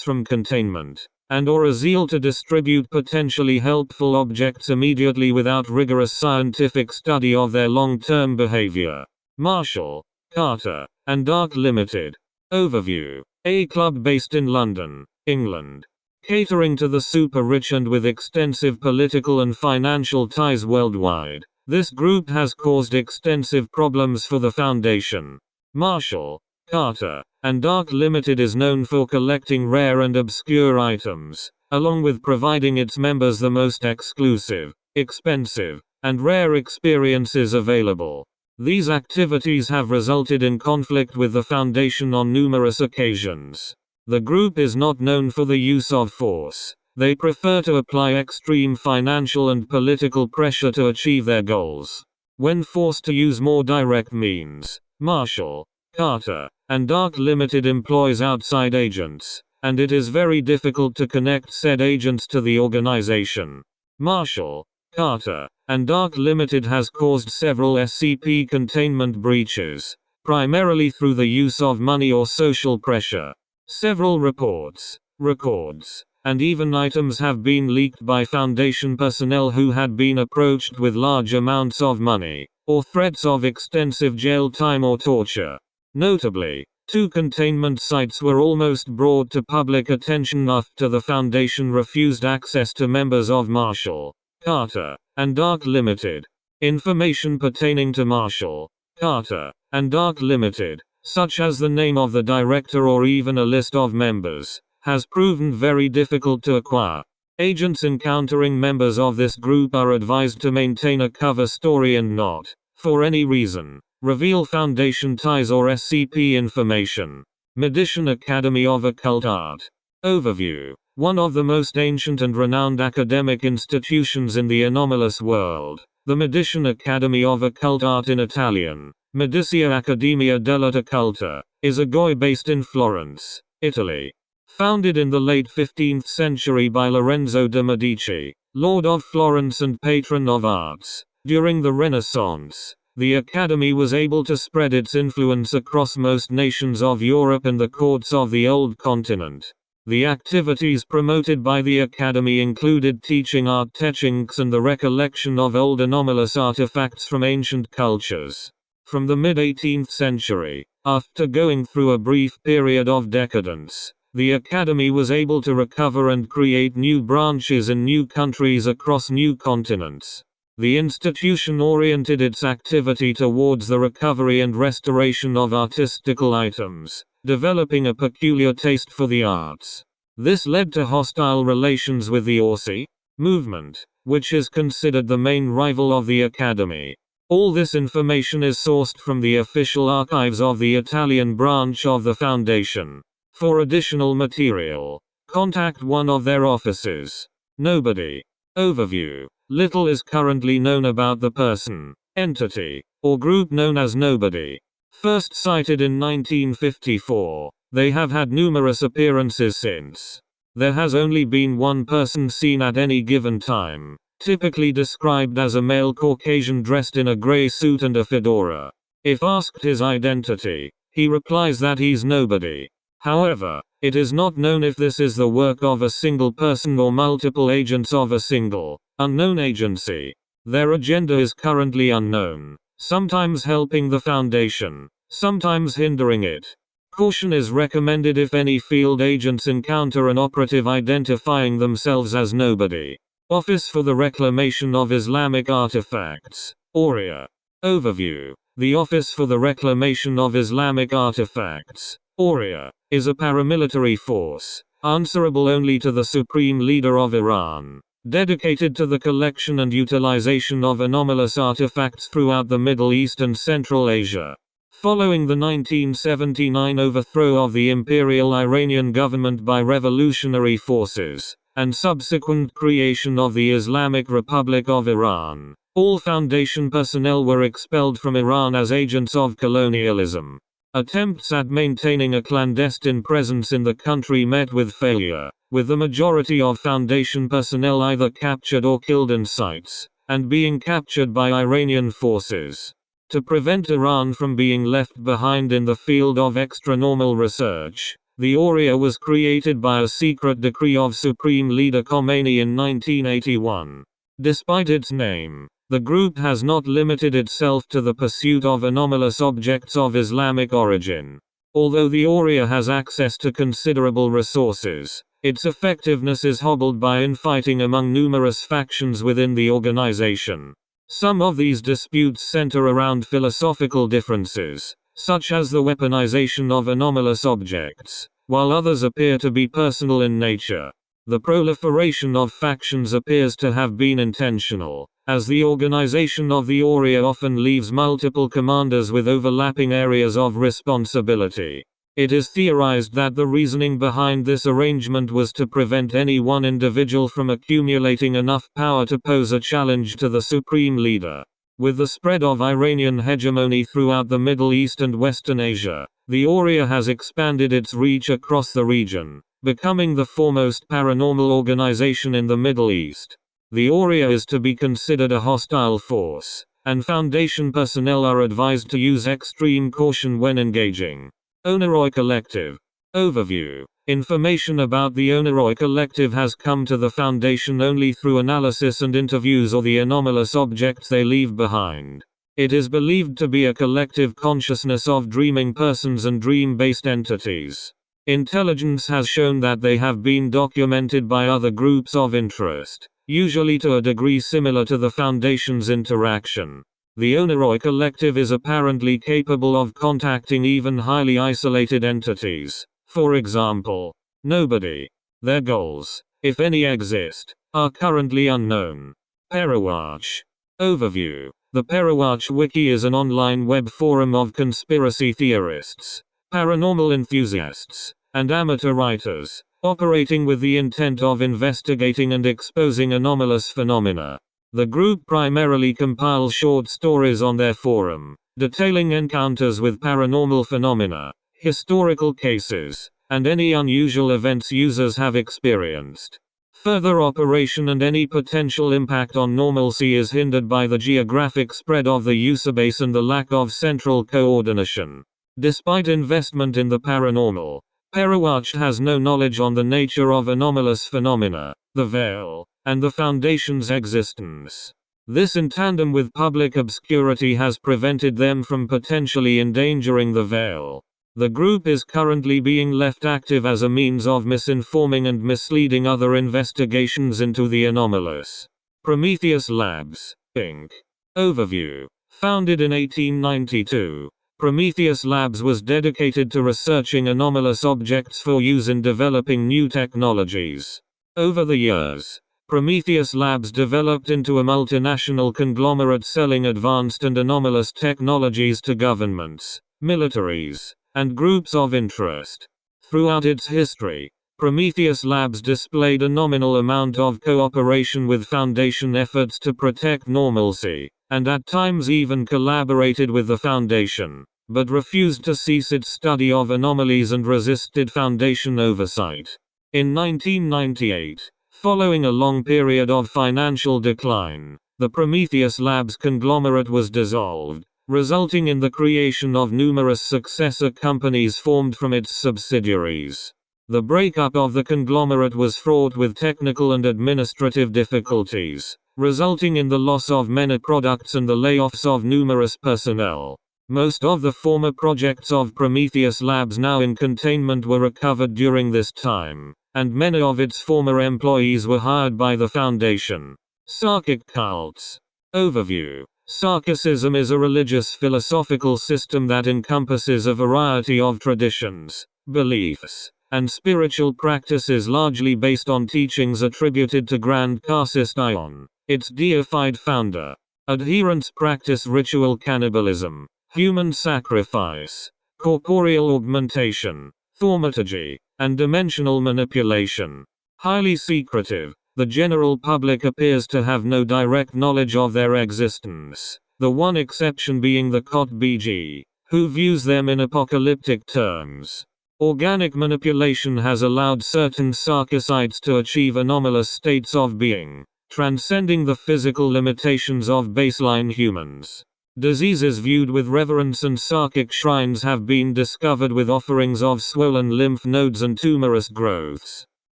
from containment, and/or a zeal to distribute potentially helpful objects immediately without rigorous scientific study of their long-term behavior. Marshall, Carter, and Dark Limited. Overview. A club based in London, England. Catering to the super-rich and with extensive political and financial ties worldwide, this group has caused extensive problems for the Foundation. Marshall, Carter, and Dark Limited is known for collecting rare and obscure items, along with providing its members the most exclusive, expensive, and rare experiences available. These activities have resulted in conflict with the Foundation on numerous occasions. The group is not known for the use of force. They prefer to apply extreme financial and political pressure to achieve their goals. When forced to use more direct means, Marshall, Carter, and Dark Limited employs outside agents, and it is very difficult to connect said agents to the organization. Marshall, Carter, and Dark Limited has caused several SCP containment breaches, primarily through the use of money or social pressure. Several reports, records, and even items have been leaked by Foundation personnel who had been approached with large amounts of money, or threats of extensive jail time or torture. Notably, 2 containment sites were almost brought to public attention after the Foundation refused access to members of Marshall, Carter, and Dark Limited. Information pertaining to Marshall, Carter, and Dark Limited, such as the name of the director or even a list of members, has proven very difficult to acquire. Agents encountering members of this group are advised to maintain a cover story and not, for any reason, reveal Foundation ties or SCP information. Medician Academy of Occult Art. Overview. One of the most ancient and renowned academic institutions in the anomalous world, the Medician Academy of Occult Art in Italian, Medicia Accademia dell'Arte Culta, is a GRU based in Florence, Italy. Founded in the late 15th century by Lorenzo de' Medici, Lord of Florence and patron of arts, during the Renaissance, the Academy was able to spread its influence across most nations of Europe and the courts of the Old Continent. The activities promoted by the Academy included teaching art techniques and the recollection of old anomalous artifacts from ancient cultures. From the mid-18th century, after going through a brief period of decadence, the Academy was able to recover and create new branches in new countries across new continents. The institution oriented its activity towards the recovery and restoration of artistical items, developing a peculiar taste for the arts. This led to hostile relations with the ORSI movement, which is considered the main rival of the Academy. All this information is sourced from the official archives of the Italian branch of the Foundation. For additional material, contact one of their offices. Nobody. Overview. Little is currently known about the person, entity, or group known as Nobody. First sighted in 1954, they have had numerous appearances since. There has only been one person seen at any given time, typically described as a male Caucasian dressed in a gray suit and a fedora. If asked his identity, he replies that he's nobody. However, it is not known if this is the work of a single person or multiple agents of a single, unknown agency. Their agenda is currently unknown, sometimes helping the Foundation, sometimes hindering it. Caution is recommended if any field agents encounter an operative identifying themselves as nobody. Office for the Reclamation of Islamic Artifacts, ORIA. Overview. The Office for the Reclamation of Islamic Artifacts, ORIA, is a paramilitary force, answerable only to the Supreme Leader of Iran, dedicated to the collection and utilization of anomalous artifacts throughout the Middle East and Central Asia. Following the 1979 overthrow of the Imperial Iranian government by revolutionary forces, and subsequent creation of the Islamic Republic of Iran, all Foundation personnel were expelled from Iran as agents of colonialism. Attempts at maintaining a clandestine presence in the country met with failure, with the majority of Foundation personnel either captured or killed in sites, and being captured by Iranian forces. To prevent Iran from being left behind in the field of extranormal research, the ORIA was created by a secret decree of Supreme Leader Khomeini in 1981. Despite its name, the group has not limited itself to the pursuit of anomalous objects of Islamic origin. Although the ORIA has access to considerable resources, its effectiveness is hobbled by infighting among numerous factions within the organization. Some of these disputes center around philosophical differences, such as the weaponization of anomalous objects, while others appear to be personal in nature. The proliferation of factions appears to have been intentional, as the organization of the ORIA often leaves multiple commanders with overlapping areas of responsibility. It is theorized that the reasoning behind this arrangement was to prevent any one individual from accumulating enough power to pose a challenge to the supreme leader. With the spread of Iranian hegemony throughout the Middle East and Western Asia, the ORIA has expanded its reach across the region, becoming the foremost paranormal organization in the Middle East. The ORIA is to be considered a hostile force, and Foundation personnel are advised to use extreme caution when engaging. Oneiroi Collective. Overview. Information about the Oneiroi Collective has come to the Foundation only through analysis and interviews of the anomalous objects they leave behind. It is believed to be a collective consciousness of dreaming persons and dream-based entities. Intelligence has shown that they have been documented by other groups of interest, usually to a degree similar to the Foundation's interaction. The Oneiroi Collective is apparently capable of contacting even highly isolated entities. For example, nobody. Their goals, if any exist, are currently unknown. Parawatch. Overview. The Parawatch Wiki is an online web forum of conspiracy theorists, paranormal enthusiasts, and amateur writers, operating with the intent of investigating and exposing anomalous phenomena. The group primarily compiles short stories on their forum, detailing encounters with paranormal phenomena, historical cases, and any unusual events users have experienced. Further operation and any potential impact on normalcy is hindered by the geographic spread of the user base and the lack of central coordination. Despite investment in the paranormal, Parawatch has no knowledge on the nature of anomalous phenomena, the veil, and the Foundation's existence. This in tandem with public obscurity has prevented them from potentially endangering the veil. The group is currently being left active as a means of misinforming and misleading other investigations into the anomalous. Prometheus Labs, Inc. Overview. Founded in 1892, Prometheus Labs was dedicated to researching anomalous objects for use in developing new technologies. Over the years, Prometheus Labs developed into a multinational conglomerate selling advanced and anomalous technologies to governments, militaries, and groups of interest. Throughout its history, Prometheus Labs displayed a nominal amount of cooperation with Foundation efforts to protect normalcy, and at times even collaborated with the Foundation, but refused to cease its study of anomalies and resisted Foundation oversight. In 1998, following a long period of financial decline, the Prometheus Labs conglomerate was dissolved, resulting in the creation of numerous successor companies formed from its subsidiaries. The breakup of the conglomerate was fraught with technical and administrative difficulties, resulting in the loss of many products and the layoffs of numerous personnel. Most of the former projects of Prometheus Labs now in containment were recovered during this time, and many of its former employees were hired by the Foundation. Sarkic Cults. Overview. Sarkicism is a religious philosophical system that encompasses a variety of traditions, beliefs, and spiritual practices largely based on teachings attributed to Grand Karcist Ion, its deified founder. Adherents practice ritual cannibalism, human sacrifice, corporeal augmentation, thaumaturgy, and dimensional manipulation. Highly secretive. The general public appears to have no direct knowledge of their existence, the one exception being the Kot BG, who views them in apocalyptic terms. Organic manipulation has allowed certain Sarkicites to achieve anomalous states of being, transcending the physical limitations of baseline humans. Diseases viewed with reverence and Sarkic shrines have been discovered with offerings of swollen lymph nodes and tumorous growths.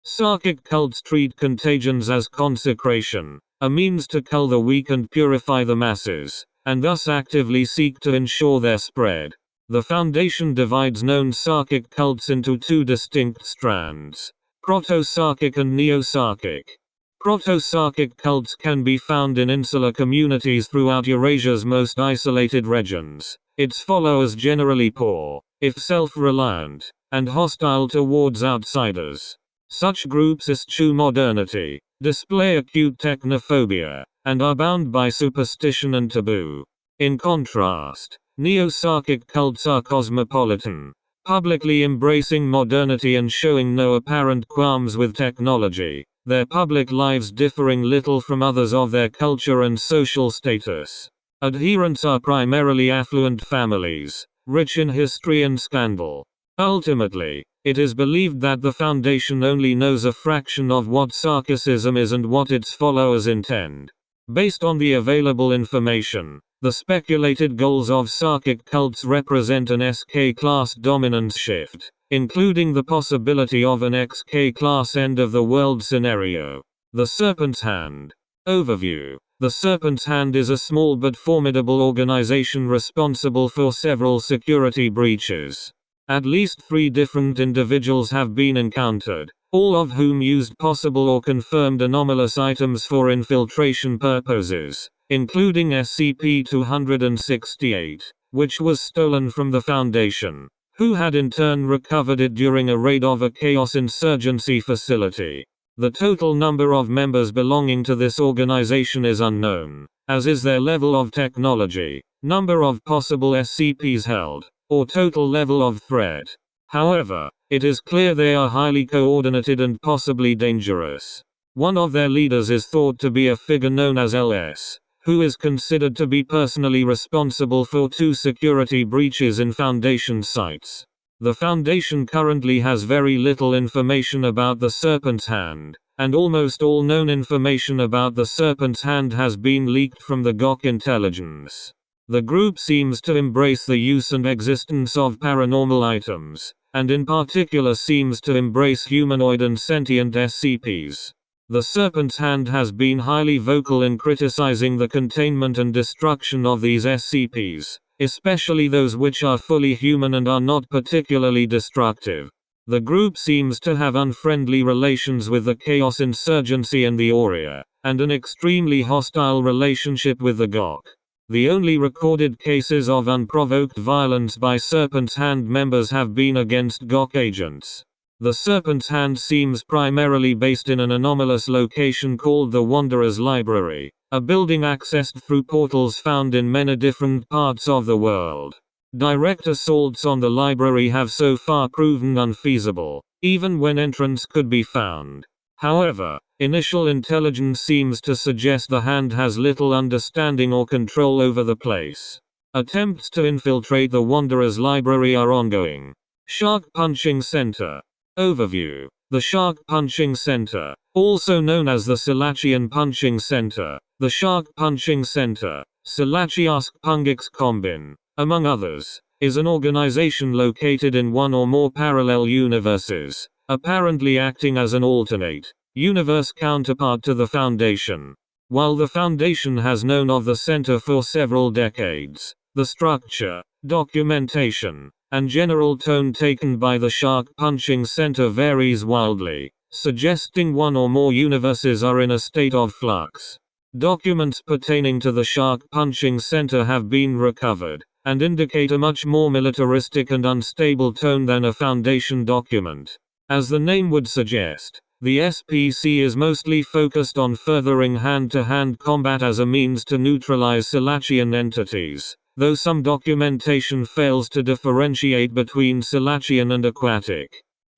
Sarkic cults treat contagions as consecration, a means to cull the weak and purify the masses, and thus actively seek to ensure their spread. The Foundation divides known Sarkic cults into two distinct strands: Proto-Sarkic and Neo-Sarkic. Proto-Sarkic cults can be found in insular communities throughout Eurasia's most isolated regions. Its followers generally poor, if self-reliant, and hostile towards outsiders. Such groups eschew modernity, display acute technophobia, and are bound by superstition and taboo. In contrast, Neo-Sarkic cults are cosmopolitan, publicly embracing modernity and showing no apparent qualms with technology, their public lives differing little from others of their culture and social status. Adherents are primarily affluent families, rich in history and scandal. Ultimately, it is believed that the Foundation only knows a fraction of what Sarkicism is and what its followers intend. Based on the available information, the speculated goals of Sarkic cults represent an SK class dominance shift, including the possibility of an XK class end of the world scenario. The Serpent's Hand. Overview. The Serpent's Hand is a small but formidable organization responsible for several security breaches. At least 3 different individuals have been encountered, all of whom used possible or confirmed anomalous items for infiltration purposes, including SCP-268, which was stolen from the Foundation, who had in turn recovered it during a raid of a Chaos Insurgency facility. The total number of members belonging to this organization is unknown, as is their level of technology, number of possible SCPs held, or total level of threat. However, it is clear they are highly coordinated and possibly dangerous. One of their leaders is thought to be a figure known as LS, who is considered to be personally responsible for 2 security breaches in Foundation sites. The Foundation currently has very little information about the Serpent's Hand, and almost all known information about the Serpent's Hand has been leaked from the GOC intelligence. The group seems to embrace the use and existence of paranormal items, and in particular seems to embrace humanoid and sentient SCPs. The Serpent's Hand has been highly vocal in criticizing the containment and destruction of these SCPs, especially those which are fully human and are not particularly destructive. The group seems to have unfriendly relations with the Chaos Insurgency and the ORIA, and an extremely hostile relationship with the GOC. The only recorded cases of unprovoked violence by Serpent's Hand members have been against GOC agents. The Serpent's Hand seems primarily based in an anomalous location called the Wanderer's Library, a building accessed through portals found in many different parts of the world. Direct assaults on the library have so far proven unfeasible, even when entrance could be found. However, initial intelligence seems to suggest the Hand has little understanding or control over the place. Attempts to infiltrate the Wanderer's Library are ongoing. Shark Punching Center. Overview. The Shark Punching Center, also known as the Silachian Punching Center, the Shark Punching Center, Silachiask Pungix Kombin, among others, is an organization located in one or more parallel universes, apparently acting as an alternate universe counterpart to the Foundation. While the Foundation has known of the center for several decades, the structure, documentation, and general tone taken by the Shark Punching Center varies wildly, suggesting one or more universes are in a state of flux. Documents pertaining to the Shark Punching Center have been recovered, and indicate a much more militaristic and unstable tone than a Foundation document. As the name would suggest, the SPC is mostly focused on furthering hand-to-hand combat as a means to neutralize Silachian entities, though some documentation fails to differentiate between Silachian and aquatic.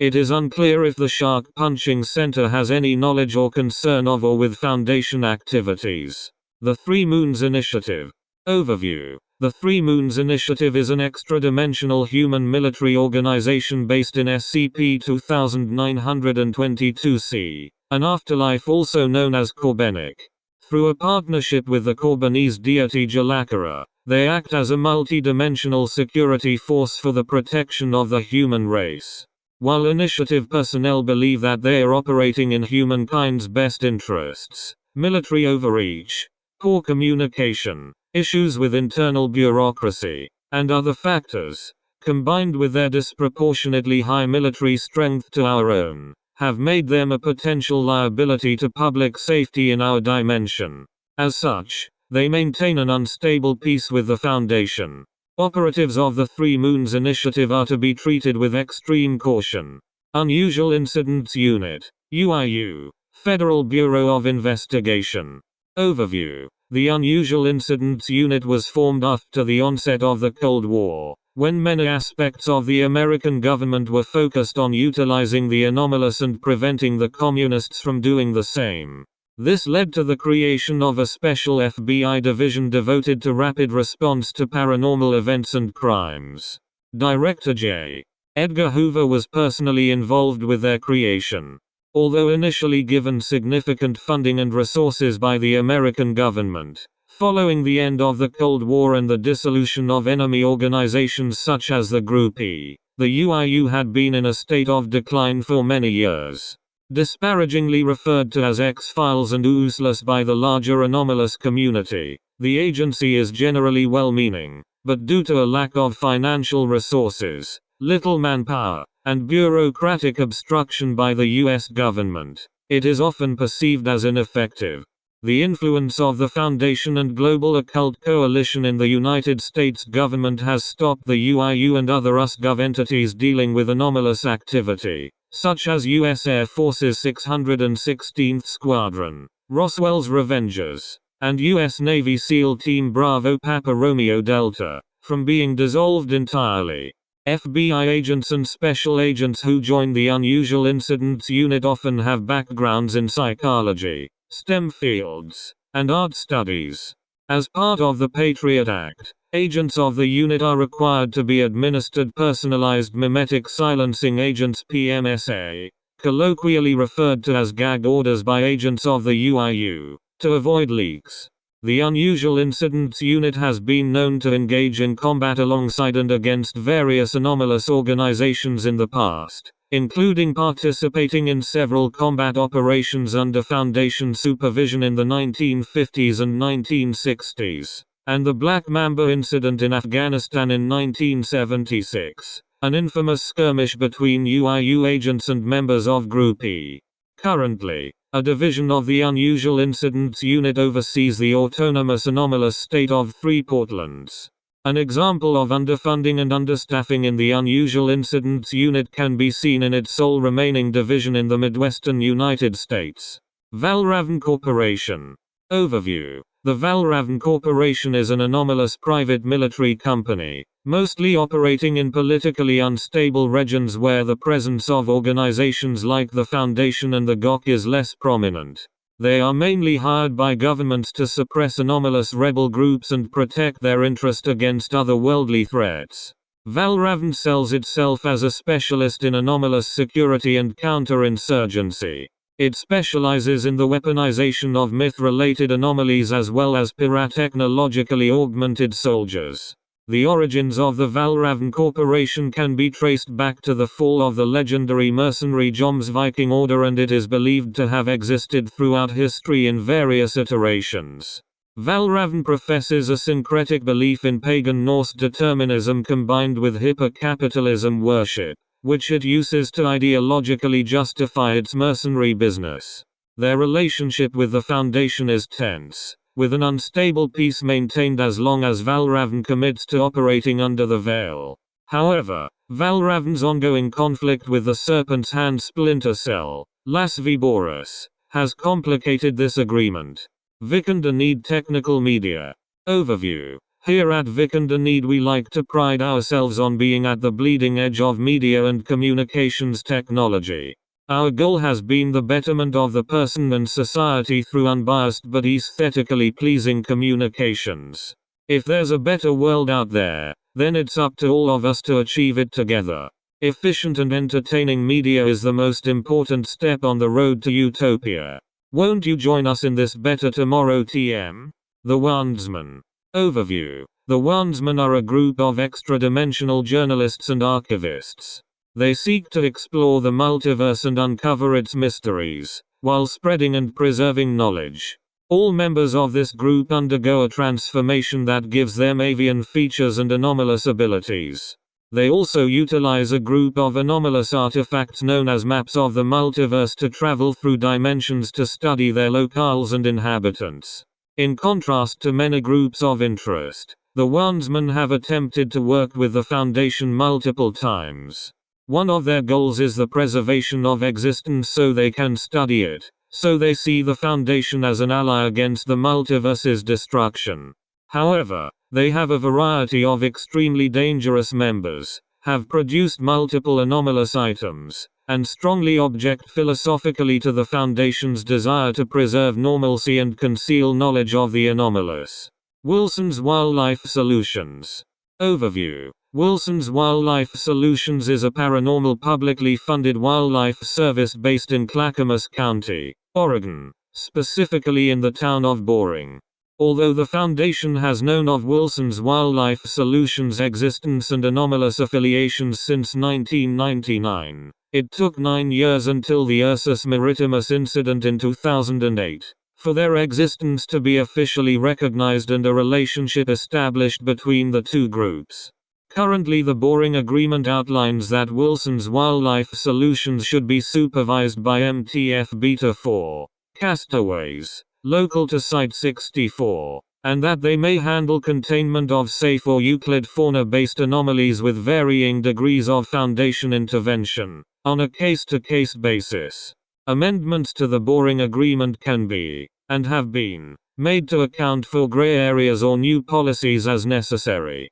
It is unclear if the Shark Punching Center has any knowledge or concern of or with Foundation activities. The Three Moons Initiative. Overview. The Three Moons Initiative is an extra-dimensional human military organization based in SCP-2922-C, an afterlife also known as Corbenic. Through a partnership with the Corbinese deity Jalakara, they act as a multi-dimensional security force for the protection of the human race. While Initiative personnel believe that they are operating in humankind's best interests, military overreach, poor communication, issues with internal bureaucracy, and other factors, combined with their disproportionately high military strength to our own, have made them a potential liability to public safety in our dimension. As such, they maintain an unstable peace with the Foundation. Operatives of the Three Moons Initiative are to be treated with extreme caution. Unusual Incidents Unit, UIU, Federal Bureau of Investigation. Overview. The Unusual Incidents Unit was formed after the onset of the Cold War, when many aspects of the American government were focused on utilizing the anomalous and preventing the communists from doing the same. This led to the creation of a special FBI division devoted to rapid response to paranormal events and crimes. Director J. Edgar Hoover was personally involved with their creation. Although initially given significant funding and resources by the American government, following the end of the Cold War and the dissolution of enemy organizations such as the Group E, the UIU had been in a state of decline for many years. Disparagingly referred to as X-Files and useless by the larger anomalous community, the agency is generally well-meaning, but due to a lack of financial resources, little manpower, and bureaucratic obstruction by the US government, it is often perceived as ineffective. The influence of the Foundation and Global Occult Coalition in the United States government has stopped the UIU and other USGov entities dealing with anomalous activity, such as U.S. Air Force's 616th Squadron, Roswell's Revengers, and U.S. Navy SEAL Team Bravo Papa Romeo Delta, from being dissolved entirely. FBI agents and special agents who join the Unusual Incidents Unit often have backgrounds in psychology, STEM fields, and art studies. As part of the Patriot Act, agents of the unit are required to be administered personalized mimetic silencing agents PMSA, colloquially referred to as gag orders by agents of the UIU, to avoid leaks. The Unusual Incidents Unit has been known to engage in combat alongside and against various anomalous organizations in the past, including participating in several combat operations under Foundation supervision in the 1950s and 1960s, and the Black Mamba incident in Afghanistan in 1976, an infamous skirmish between UIU agents and members of Group E. Currently, a division of the Unusual Incidents Unit oversees the autonomous anomalous state of Three Portlands. An example of underfunding and understaffing in the Unusual Incidents Unit can be seen in its sole remaining division in the Midwestern United States. Valravn Corporation. Overview. The Valravn Corporation is an anomalous private military company, mostly operating in politically unstable regions where the presence of organizations like the Foundation and the GOC is less prominent. They are mainly hired by governments to suppress anomalous rebel groups and protect their interest against otherworldly threats. Valravn sells itself as a specialist in anomalous security and counterinsurgency. It specializes in the weaponization of myth-related anomalies as well as pyrotechnologically augmented soldiers. The origins of the Valravn Corporation can be traced back to the fall of the legendary mercenary Jomsviking Order, and it is believed to have existed throughout history in various iterations. Valravn professes a syncretic belief in pagan Norse determinism combined with hyper-capitalism worship, which it uses to ideologically justify its mercenary business. Their relationship with the Foundation is tense, with an unstable peace maintained as long as Valravn commits to operating under the veil. However, Valravn's ongoing conflict with the Serpent's hand splinter cell, Las Viboras, has complicated this agreement. Vikander-Kneed Technical Media. Overview. Here at Vikander-Kneed we like to pride ourselves on being at the bleeding edge of media and communications technology. Our goal has been the betterment of the person and society through unbiased but aesthetically pleasing communications. If there's a better world out there, then it's up to all of us to achieve it together. Efficient and entertaining media is the most important step on the road to utopia. Won't you join us in this better tomorrow TM? The Wandsmen. Overview. The Wandsmen are a group of extra-dimensional journalists and archivists. They seek to explore the multiverse and uncover its mysteries, while spreading and preserving knowledge. All members of this group undergo a transformation that gives them avian features and anomalous abilities. They also utilize a group of anomalous artifacts known as maps of the multiverse to travel through dimensions to study their locales and inhabitants. In contrast to many groups of interest, the Wandsmen have attempted to work with the Foundation multiple times. One of their goals is the preservation of existence so they can study it, so they see the Foundation as an ally against the multiverse's destruction. However, they have a variety of extremely dangerous members, have produced multiple anomalous items, and strongly object philosophically to the Foundation's desire to preserve normalcy and conceal knowledge of the anomalous. Wilson's Wildlife Solutions. Overview. Wilson's Wildlife Solutions is a paranormal publicly funded wildlife service based in Clackamas County, Oregon, specifically in the town of Boring. Although the Foundation has known of Wilson's Wildlife Solutions' existence and anomalous affiliations since 1999, it took 9 years until the Ursus Maritimus incident in 2008. For their existence to be officially recognized and a relationship established between the two groups. Currently the Boring Agreement outlines that Wilson's Wildlife Solutions should be supervised by MTF Beta 4, castaways, local to Site 64, and that they may handle containment of safe or Euclid fauna-based anomalies with varying degrees of Foundation intervention, on a case-to-case basis. Amendments to the Boring Agreement can be, and have been, made to account for gray areas or new policies as necessary.